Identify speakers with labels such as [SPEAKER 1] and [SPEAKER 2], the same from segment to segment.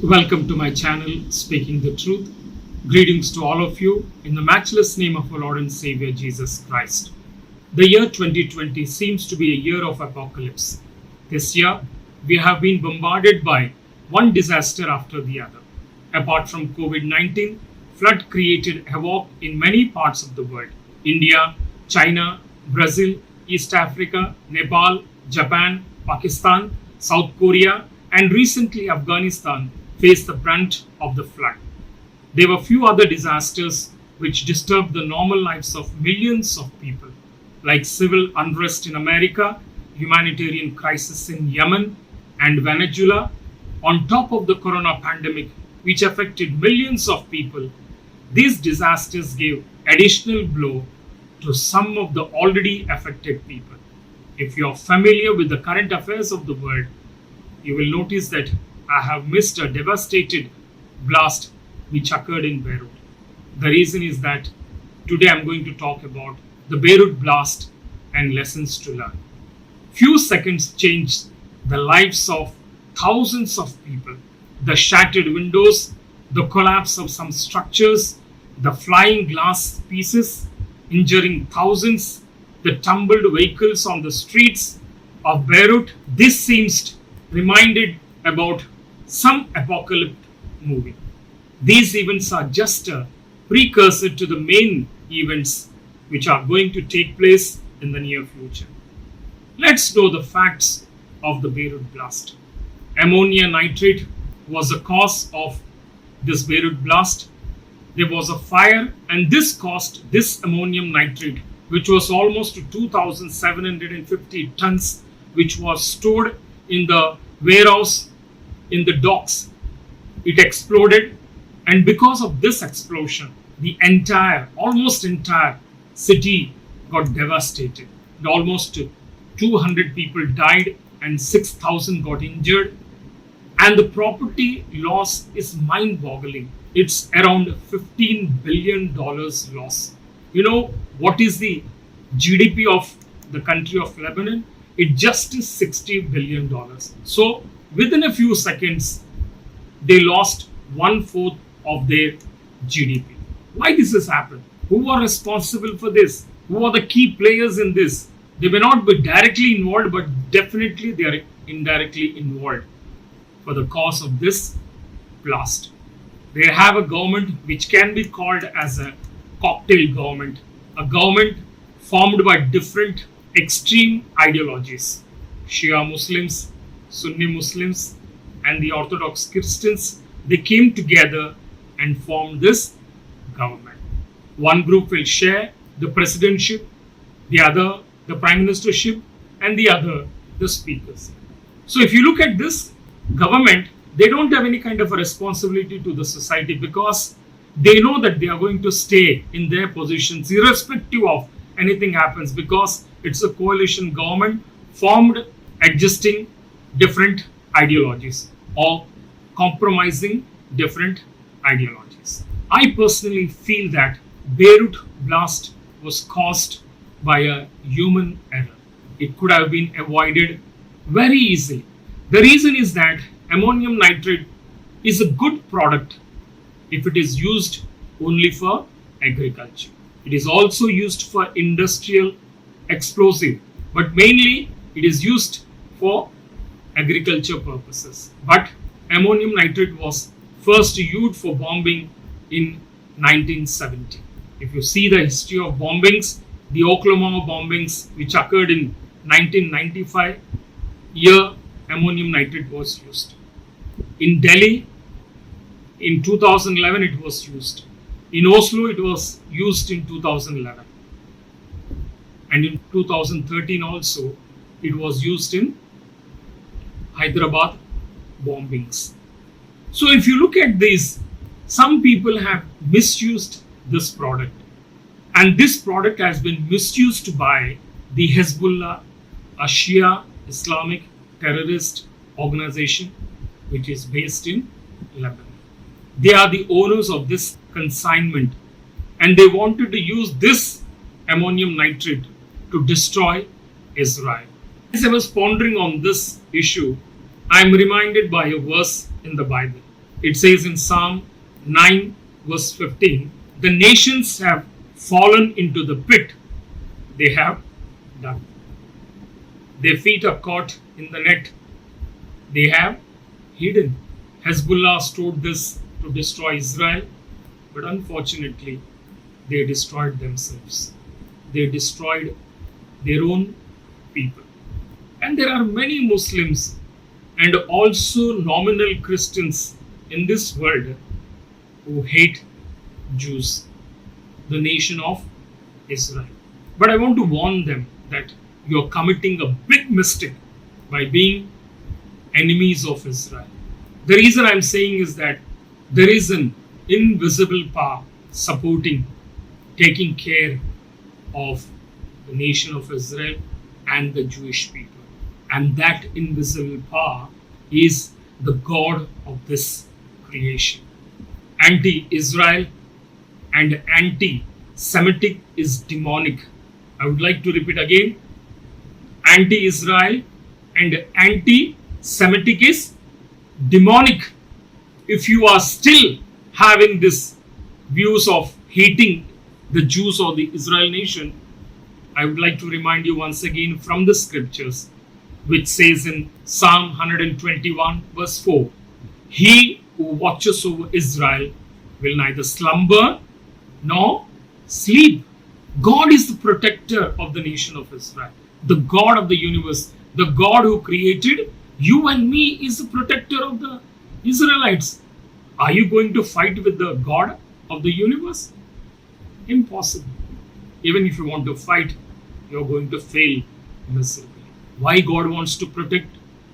[SPEAKER 1] Welcome to my channel, Speaking the Truth. Greetings to all of you in the matchless name of our Lord and Savior Jesus Christ. The year 2020 seems to be a year of apocalypse. This year, we have been bombarded by one disaster after the other. Apart from COVID-19, flood created havoc in many parts of the world. India, China, Brazil, East Africa, Nepal, Japan, Pakistan, South Korea, and recently Afghanistan faced the brunt of the flood. There were few other disasters which disturbed the normal lives of millions of people, like civil unrest in America, humanitarian crisis in Yemen and Venezuela, on top of the corona pandemic, which affected millions of people. These disasters gave additional blow to some of the already affected people. If you are familiar with the current affairs of the world, you will notice that I have missed a devastated blast which occurred in Beirut. The reason is that today I'm going to talk about the Beirut blast and lessons to learn. Few seconds changed the lives of thousands of people. The shattered windows, the collapse of some structures, the flying glass pieces injuring thousands, the tumbled vehicles on the streets of Beirut. This seems reminded about some apocalyptic movie. These events are just a precursor to the main events which are going to take place in the near future. Let's know the facts of the Beirut blast. Ammonia nitrate was the cause of this Beirut blast. There was a fire, and this caused this ammonium nitrate, which was almost 2,750 tons, which was stored in the warehouse in the docks. It exploded, and because of this explosion, the almost entire city got devastated. And almost 200 people died and 6,000 got injured. And the property loss is mind-boggling. It's around $15 billion loss. You know what is the GDP of the country of Lebanon? It just is $60 billion. So within a few seconds, they lost 1/4 of their GDP. Why this has happened? Who are responsible for this? Who are the key players in this? They may not be directly involved, but definitely they are indirectly involved for the cause of this blast. They have a government which can be called as a cocktail government, a government formed by different extreme ideologies. Shia Muslims, Sunni Muslims, and the Orthodox Christians, they came together and formed this government. One group will share the presidency, the other the prime ministership, and the other the speakers. So if you look at this government, they don't have any kind of a responsibility to the society because they know that they are going to stay in their positions irrespective of anything happens, because it's a coalition government formed adjusting different ideologies or compromising different ideologies. I personally feel that Beirut blast was caused by a human error. It could have been avoided very easily. The reason is that ammonium nitrate is a good product if it is used only for agriculture. It is also used for industrial explosive, but mainly it is used for agriculture purposes. But ammonium nitrate was first used for bombing in 1970. If you see the history of bombings, the Oklahoma bombings which occurred in 1995, here ammonium nitrate was used. In Delhi, in 2011 it was used. In Oslo it was used in 2011. And in 2013 also it was used in Hyderabad bombings. So if you look at this, some people have misused this product. And this product has been misused by the Hezbollah, a Shia Islamic terrorist organization which is based in Lebanon. They are the owners of this consignment, and they wanted to use this ammonium nitrate to destroy Israel. As I was pondering on this issue, I am reminded by a verse in the Bible. It says in Psalm 9, verse 15, the nations have fallen into the pit they have dug. Their feet are caught in the net they have hidden. Hezbollah stored this to destroy Israel, but unfortunately, they destroyed themselves. They destroyed their own people. And there are many Muslims and also nominal Christians in this world who hate Jews, the nation of Israel. But I want to warn them that you are committing a big mistake by being enemies of Israel. The reason I'm saying is that there is an invisible power supporting, taking care of the nation of Israel and the Jewish people. And that invisible power is the God of this creation. Anti-Israel and anti-Semitic is demonic. I would like to repeat again. Anti-Israel and anti-Semitic is demonic. If you are still having this views of hating the Jews or the Israel nation, I would like to remind you once again from the scriptures, which says in Psalm 121 verse 4, he who watches over Israel will neither slumber nor sleep. God is the protector of the nation of Israel. The God of the universe, the God who created you and me, is the protector of the Israelites. Are you going to fight with the God of the universe? Impossible. Even if you want to fight, you're going to fail miserably. Why God wants to protect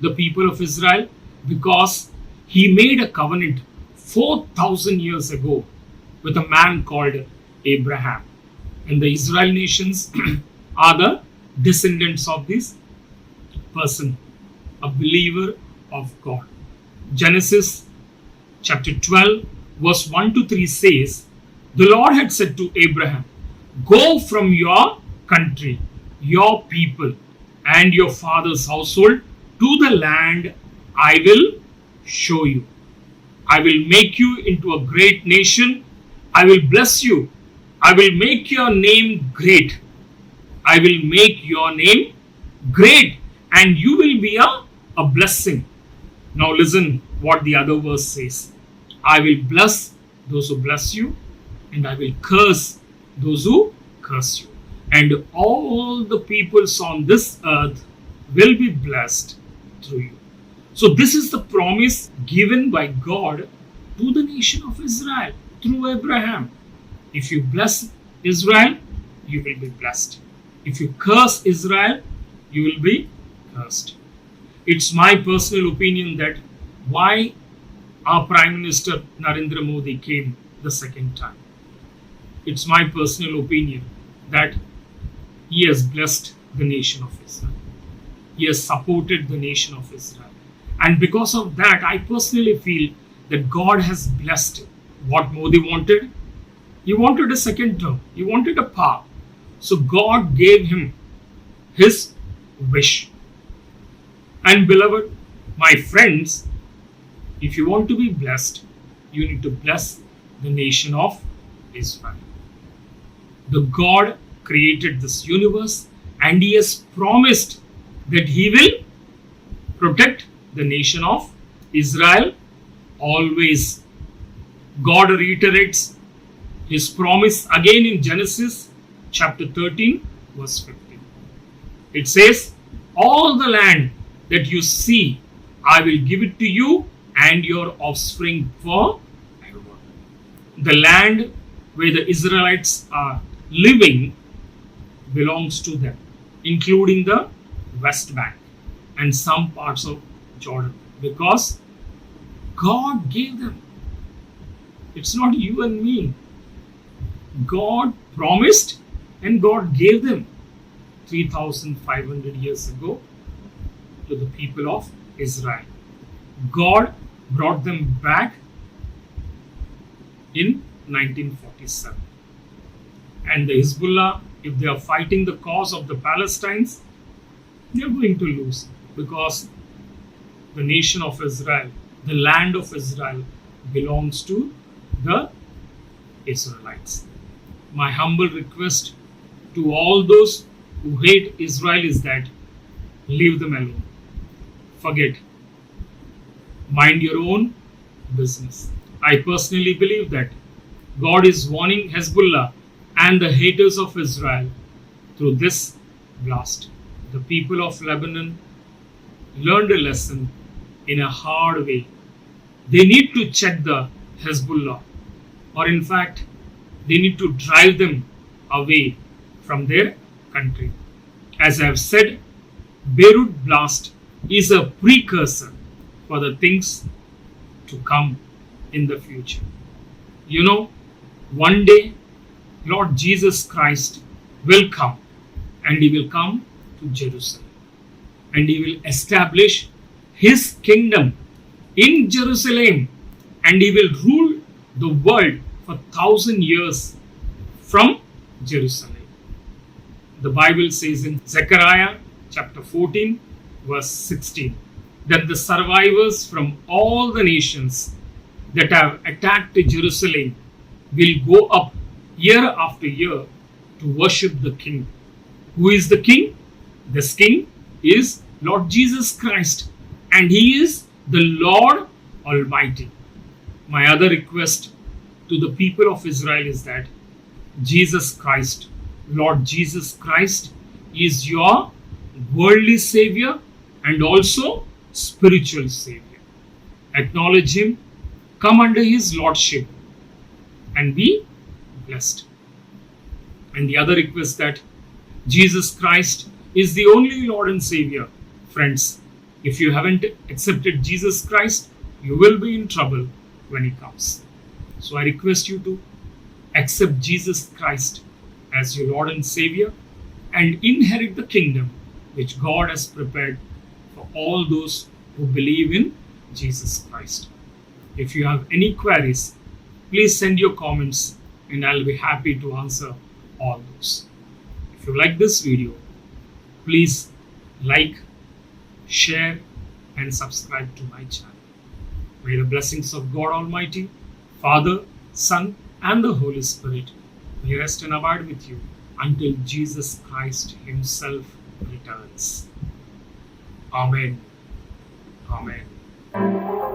[SPEAKER 1] the people of Israel? Because he made a covenant 4,000 years ago with a man called Abraham. And the Israel nations are the descendants of this person, a believer of God. Genesis chapter 12 verse 1 to 3 says, the Lord had said to Abraham, go from your country, your people, and your father's household to the land I will show you. I will make you into a great nation. I will bless you. I will make your name great. I will make your name great, and you will be a blessing. Now listen what the other verse says. I will bless those who bless you, and I will curse those who curse you. And all the peoples on this earth will be blessed through you. So this is the promise given by God to the nation of Israel through Abraham. If you bless Israel, you will be blessed. If you curse Israel, you will be cursed. It's my personal opinion that why our Prime Minister Narendra Modi came the second time. It's my personal opinion that he has blessed the nation of Israel. He has supported the nation of Israel. And because of that, I personally feel that God has blessed what Modi wanted. He wanted a second term. He wanted a power. So God gave him his wish. And beloved, my friends, if you want to be blessed, you need to bless the nation of Israel. The God created this universe, and he has promised that he will protect the nation of Israel always. God reiterates his promise again in Genesis chapter 13 verse 15. It says, all the land that you see, I will give it to you and your offspring forever. The land where the Israelites are living belongs to them, including the West Bank and some parts of Jordan, because God gave them. It's not you and me. God promised and God gave them 3,500 years ago to the people of Israel. God brought them back in 1947. And the Hezbollah, if they are fighting the cause of the Palestinians, they are going to lose, because the nation of Israel, the land of Israel, belongs to the Israelites. My humble request to all those who hate Israel is that leave them alone. Forget. Mind your own business. I personally believe that God is warning Hezbollah and the haters of Israel through this blast. The people of Lebanon learned a lesson in a hard way. They need to check the Hezbollah, or in fact, they need to drive them away from their country. As I have said, Beirut blast is a precursor for the things to come in the future. You know, one day Lord Jesus Christ will come, and he will come to Jerusalem, and he will establish his kingdom in Jerusalem, and he will rule the world for 1,000 years from Jerusalem. The Bible says in Zechariah chapter 14 verse 16 that the survivors from all the nations that have attacked Jerusalem will go up year after year to worship the King. Who is the King? This King is Lord Jesus Christ, and he is the Lord Almighty. My other request to the people of Israel is that Jesus Christ, Lord Jesus Christ, is your worldly Savior and also spiritual Savior. Acknowledge him, come under his Lordship, and be blessed. And the other request that Jesus Christ is the only Lord and Savior. Friends, if you haven't accepted Jesus Christ, you will be in trouble when he comes. So I request you to accept Jesus Christ as your Lord and Savior and inherit the kingdom which God has prepared for all those who believe in Jesus Christ. If you have any queries, please send your comments and I'll be happy to answer all those. If you like this video, please like, share and subscribe to my channel. May the blessings of God Almighty, Father, Son and the Holy Spirit may rest and abide with you until Jesus Christ himself returns. Amen. Amen.